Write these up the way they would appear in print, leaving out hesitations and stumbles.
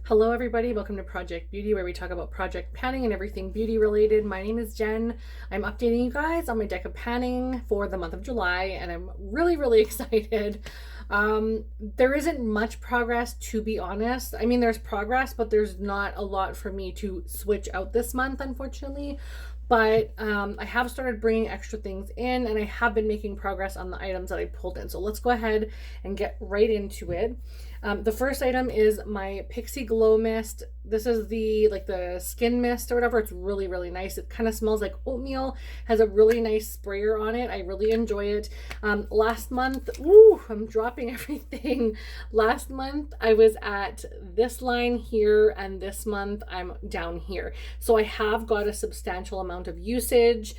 Hello everybody, welcome to Project Beauty, where we talk about project panning and everything beauty related. My name is Jen. I'm updating you guys on my deck of panning for the month of July, and I'm really excited. There isn't much progress, to be honest. I mean, there's progress, but there's not a lot for me to switch out this month, unfortunately. But I have started bringing extra things in, and I have been making progress on the items that I pulled in. So let's go ahead and get right into it. The first item is my Pixi Glow Mist. This is the skin mist or whatever. It's really nice. It kind of smells like oatmeal, has a really nice sprayer on it. I really enjoy it. Last month, I'm dropping everything. Last month I was at this line here, and this month I'm down here. So I have got a substantial amount of usage.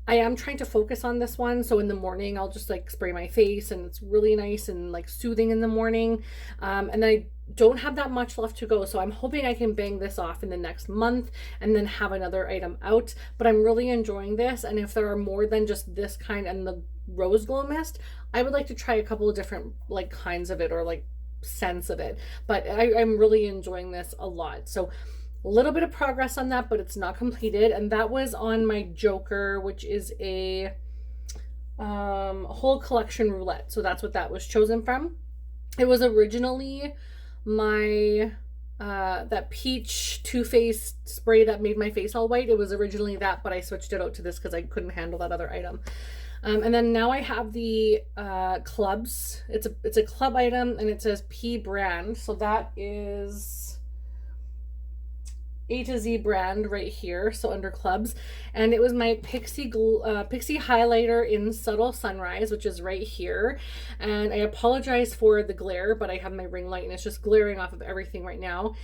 I am trying to focus on this one. So in the morning, I'll just like spray my face, and it's really nice and like soothing in the morning. And I don't have that much left to go. So I'm hoping I can bang this off in the next month and then have another item out. But I'm really enjoying this. And if there are more than just this kind and the Rose Glow Mist, I would like to try a couple of different like kinds of it or like scents of it. But I'm really enjoying this a lot. So a little bit of progress on that, but it's not completed. And that was on my Joker, which is a whole collection roulette. So that's what that was chosen from. It was originally my that peach Too Faced spray that made my face all white. It was originally that, but I switched it out to this because I couldn't handle that other item. And then now I have the clubs. It's a club item, and it says P brand. So that is A to Z brand right here, so under clubs. And it was my Pixi Highlighter in Subtle Sunrise, which is right here. And I apologize for the glare, but I have my ring light and it's just glaring off of everything right now.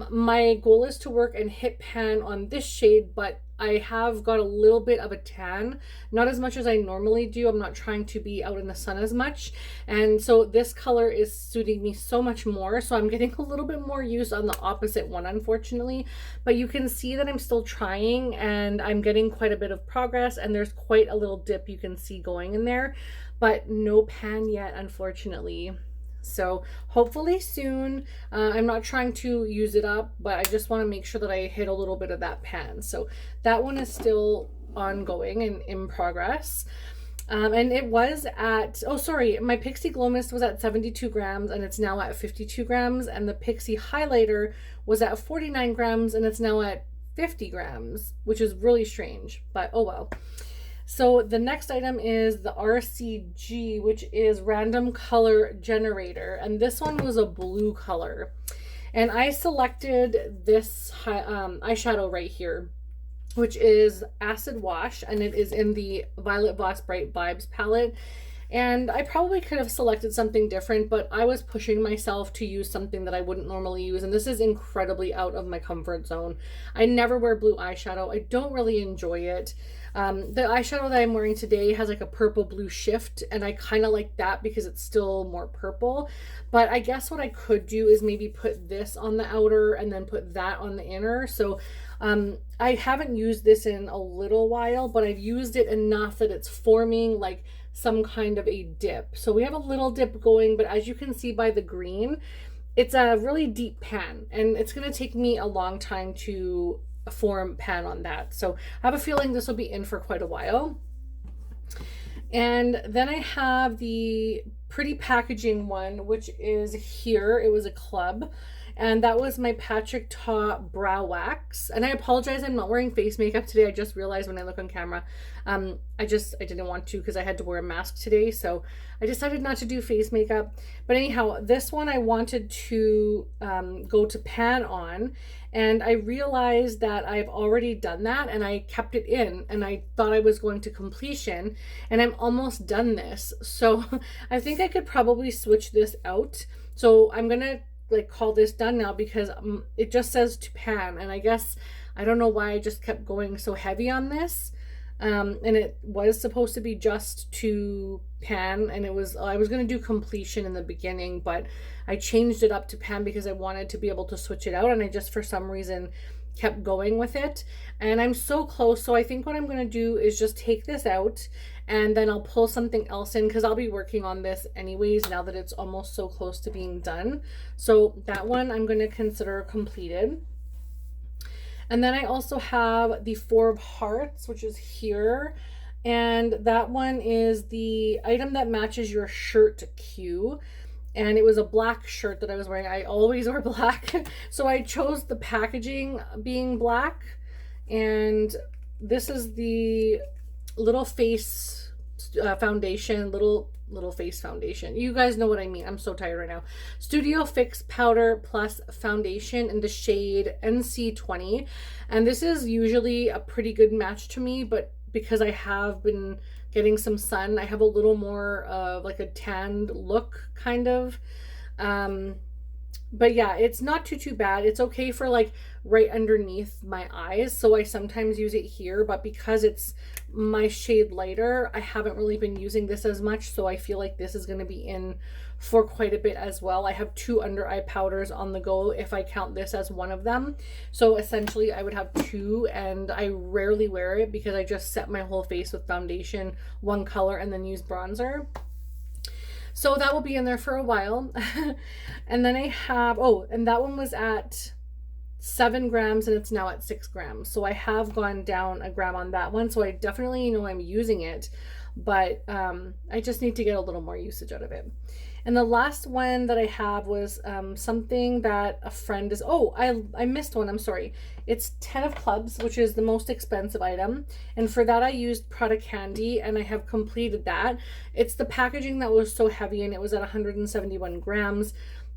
My goal is to work and hit pan on this shade, but I have got a little bit of a tan, not as much as I normally do. I'm not trying to be out in the sun as much. And so this color is suiting me so much more. So I'm getting a little bit more use on the opposite one, unfortunately. But you can see that I'm still trying, and I'm getting quite a bit of progress, and there's quite a little dip you can see going in there, but no pan yet, unfortunately. So hopefully soon. I'm not trying to use it up, but I just want to make sure that I hit a little bit of that pan. So that one is still ongoing and in progress. And it was at, my Pixi Glow Mist was at 72 grams and it's now at 52 grams. And the Pixi Highlighter was at 49 grams and it's now at 50 grams, which is really strange, but oh well. So the next item is the RCG, which is Random Color Generator. And this one was a blue color. And I selected this eyeshadow right here, which is Acid Wash. And it is in the Violet Voss Bright Vibes palette. And I probably could have selected something different, but I was pushing myself to use something that I wouldn't normally use. And this is incredibly out of my comfort zone. I never wear blue eyeshadow. I don't really enjoy it. The eyeshadow that I'm wearing today has like a purple blue shift, and I kind of like that because it's still more purple. But I guess what I could do is maybe put this on the outer and then put that on the inner. So I haven't used this in a little while, but I've used it enough that it's forming like some kind of a dip. So we have a little dip going, but as you can see by the green, it's a really deep pan, and it's going to take me a long time to form pan on that. So I have a feeling this will be in for quite a while. And then I have the Pretty Packaging one, which is here. It was a club, and that was my Patrick Ta Brow Wax. And I apologize, I'm not wearing face makeup today. I just realized when I look on camera. I didn't want to because I had to wear a mask today. So I decided not to do face makeup. But anyhow, this one I wanted to go to pan on. And I realized that I've already done that, and I kept it in, and I thought I was going to completion, and I'm almost done this. So I think I could probably switch this out. So I'm going to like call this done now because it just says to pan, and I guess I don't know why I just kept going so heavy on this. And it was supposed to be just to pan, and I was going to do completion in the beginning, but I changed it up to pan because I wanted to be able to switch it out, and I just for some reason kept going with it, and I'm so close. So I think what I'm going to do is just take this out and then I'll pull something else in because I'll be working on this anyways now that it's almost so close to being done. So that one I'm going to consider completed. And then I also have the Four of Hearts, which is here. And that one is the item that matches your shirt cue. And it was a black shirt that I was wearing. I always wear black. So I chose the packaging being black. And this is the little face foundation, little face foundation. You guys know what I mean. I'm so tired right now. Studio Fix Powder Plus Foundation in the shade NC20. And this is usually a pretty good match to me, but because I have been getting some sun, I have a little more of like a tanned look kind of. But yeah, it's not too bad. It's okay for like right underneath my eyes, so I sometimes use it here, but because it's my shade lighter, I haven't really been using this as much, so I feel like this is going to be in for quite a bit as well. I have 2 under eye powders on the go if I count this as one of them, so essentially I would have 2, and I rarely wear it because I just set my whole face with foundation, one color, and then use bronzer. So that will be in there for a while. And then I have, oh, and that one was at 7 grams and it's now at 6 grams. So I have gone down a gram on that one. So I definitely know I'm using it, but I just need to get a little more usage out of it. And the last one that I have was something that a friend is, oh, I missed one, I'm sorry. It's 10 of Clubs, which is the most expensive item. And for that I used Prada Candy, and I have completed that. It's the packaging that was so heavy, and it was at 171 grams.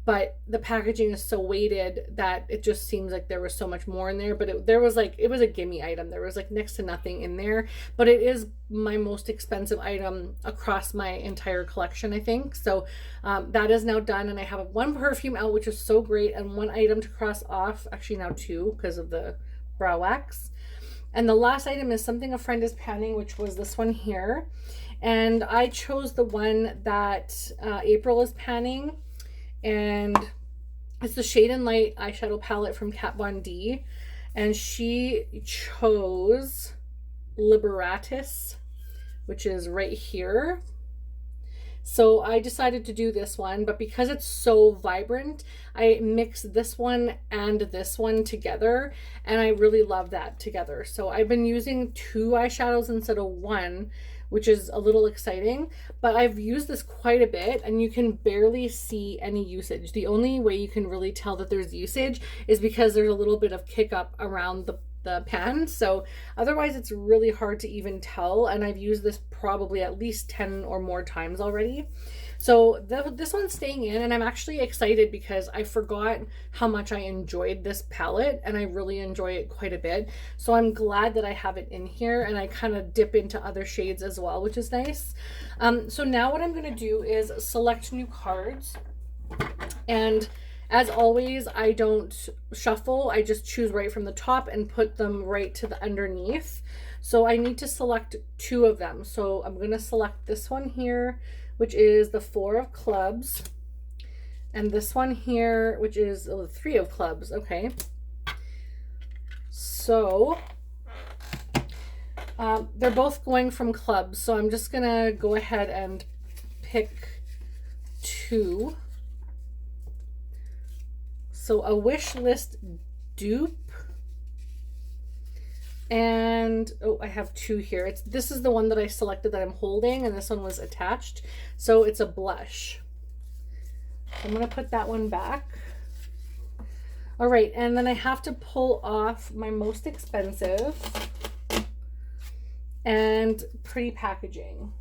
But the packaging is so weighted that it just seems like there was so much more in there. But it was a gimme item. There was like next to nothing in there. But it is my most expensive item across my entire collection, I think. So that is now done. And I have one perfume out, which is so great. And one item to cross off. Actually now 2 because of the brow wax. And the last item is something a friend is panning, which was this one here. And I chose the one that April is panning. And it's the Shade and Light eyeshadow palette from Kat Von D, and she chose Liberatus, which is right here. So I decided to do this one, but because it's so vibrant, I mixed this one and this one together, and I really love that together. So I've been using 2 eyeshadows instead of 1, which is a little exciting, but I've used this quite a bit and you can barely see any usage. The only way you can really tell that there's usage is because there's a little bit of kick up around the pan. So otherwise it's really hard to even tell, and I've used this probably at least 10 or more times already. So this one's staying in, and I'm actually excited because I forgot how much I enjoyed this palette, and I really enjoy it quite a bit. So I'm glad that I have it in here, and I kind of dip into other shades as well, which is nice. So now what I'm going to do is select new cards, and as always, I don't shuffle. I just choose right from the top and put them right to the underneath. So I need to select 2 of them. So I'm going to select this one here, which is the 4 of Clubs, and this one here, which is the 3 of Clubs. Okay. So they're both going from Clubs. So I'm just going to go ahead and pick 2. So a Wishlist dupe, and oh, I have 2 here. This is the one that I selected that I'm holding, and this one was attached. So it's a blush. I'm gonna put that one back. All right, and then I have to pull off my most expensive and pretty packaging.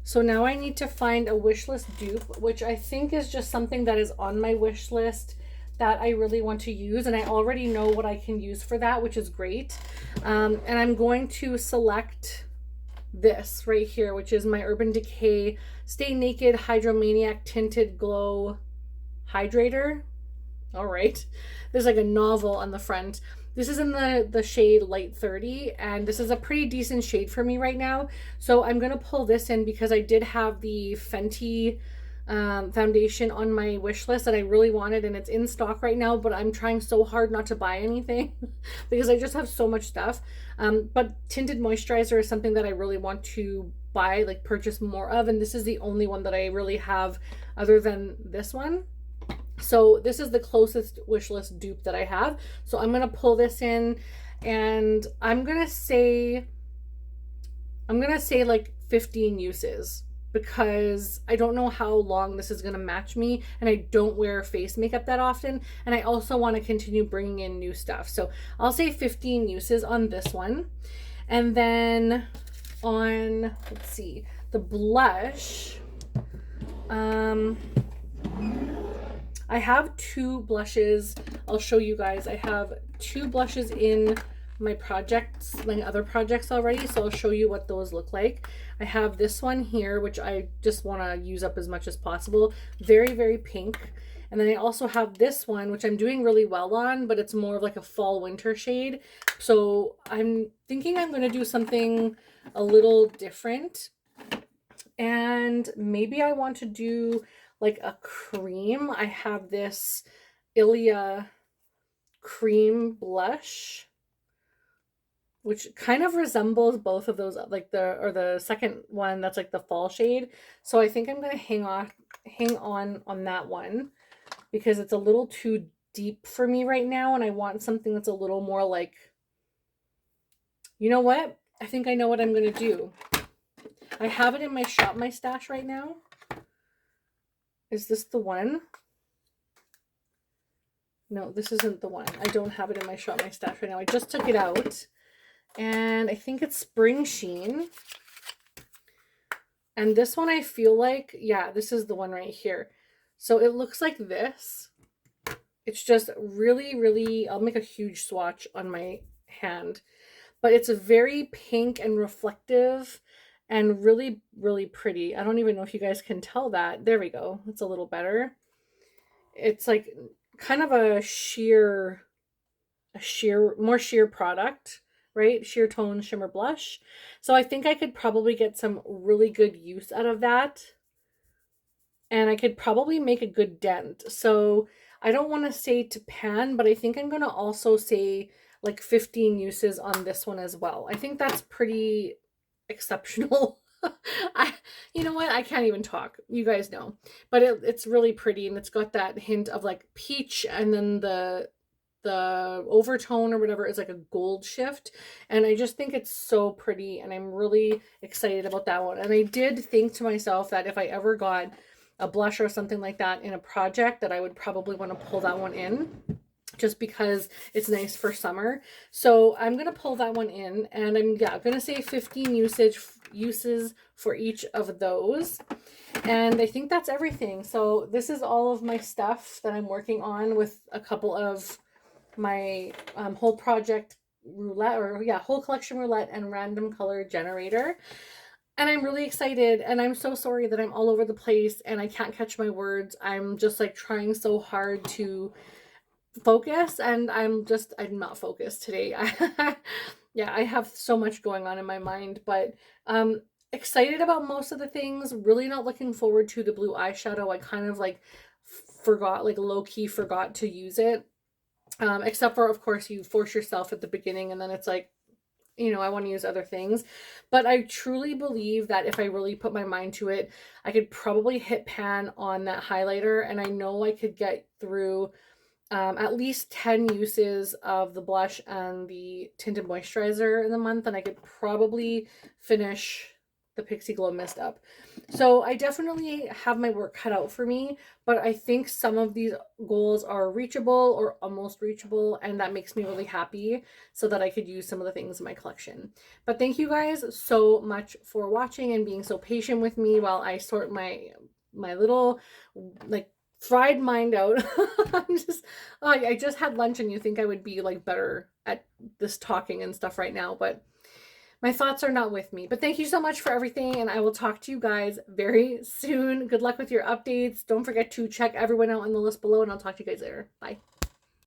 So now I need to find a Wishlist dupe, which I think is just something that is on my wish list that I really want to use, and I already know what I can use for that, which is great. And I'm going to select this right here, which is my Urban Decay Stay Naked Hydromaniac Tinted Glow Hydrator. All right, there's like a novel on the front. This is in the shade Light 30, and this is a pretty decent shade for me right now. So I'm going to pull this in because I did have the Fenty foundation on my wish list that I really wanted, and it's in stock right now, but I'm trying so hard not to buy anything because I just have so much stuff. But tinted moisturizer is something that I really want to buy, like purchase more of, and this is the only one that I really have other than this one. So this is the closest wish list dupe that I have. So I'm gonna pull this in, and I'm gonna say like 15 uses, because I don't know how long this is going to match me, and I don't wear face makeup that often, and I also want to continue bringing in new stuff. So I'll say 15 uses on this one. And then on, let's see, the blush, I have 2 blushes. I'll show you guys. I have 2 blushes in my projects, my other projects already, so I'll show you what those look like. I have this one here, which I just want to use up as much as possible. Very, very pink. And then I also have this one, which I'm doing really well on, but it's more of like a fall winter shade. So I'm thinking I'm going to do something a little different. And maybe I want to do like a cream. I have this Ilia cream blush, which kind of resembles both of those, like the second one that's like the fall shade. So I think I'm going to hang on that one, because it's a little too deep for me right now, and I want something that's a little more like, you know what? I think I know what I'm going to do. I have it in my Shop My Stash right now. Is this the one? No, this isn't the one. I don't have it in my Shop My Stash right now. I just took it out. And I think it's Spring Sheen. And this one I feel like, yeah, this is the one right here. So it looks like this. It's just really, really, I'll make a huge swatch on my hand. But it's a very pink and reflective and really, really pretty. I don't even know if you guys can tell that. There we go. It's a little better. It's like kind of a more sheer product, right? Sheer tone shimmer blush. So I think I could probably get some really good use out of that. And I could probably make a good dent. So I don't want to say to pan, but I think I'm going to also say like 15 uses on this one as well. I think that's pretty exceptional. You know what? I can't even talk. You guys know. But it's really pretty, and it's got that hint of like peach, and then the overtone or whatever is like a gold shift, and I just think it's so pretty, and I'm really excited about that one. And I did think to myself that if I ever got a blush or something like that in a project, that I would probably want to pull that one in, just because it's nice for summer. So I'm going to pull that one in, and I'm going to say 15 uses for each of those. And I think that's everything. So this is all of my stuff that I'm working on, with a couple of my whole project roulette, or yeah, whole collection roulette and random color generator. And I'm really excited, and I'm so sorry that I'm all over the place and I can't catch my words. I'm just like trying so hard to focus, and I'm not focused today. Yeah, I have so much going on in my mind, but excited about most of the things. Really not looking forward to the blue eyeshadow. I kind of like forgot, like low-key forgot to use it. Except for, of course, you force yourself at the beginning, and then it's like, you know, I want to use other things. But I truly believe that if I really put my mind to it, I could probably hit pan on that highlighter, and I know I could get through at least 10 uses of the blush and the tinted moisturizer in the month, and I could probably finish the Pixi Glow Mist up. So I definitely have my work cut out for me, but I think some of these goals are reachable or almost reachable, and that makes me really happy, so that I could use some of the things in my collection. But thank you guys so much for watching and being so patient with me while I sort my little like fried mind out. I just had lunch, and you think I would be like better at this talking and stuff right now, but my thoughts are not with me. But thank you so much for everything, and I will talk to you guys very soon. Good luck with your updates. Don't forget to check everyone out on the list below, and I'll talk to you guys later. Bye.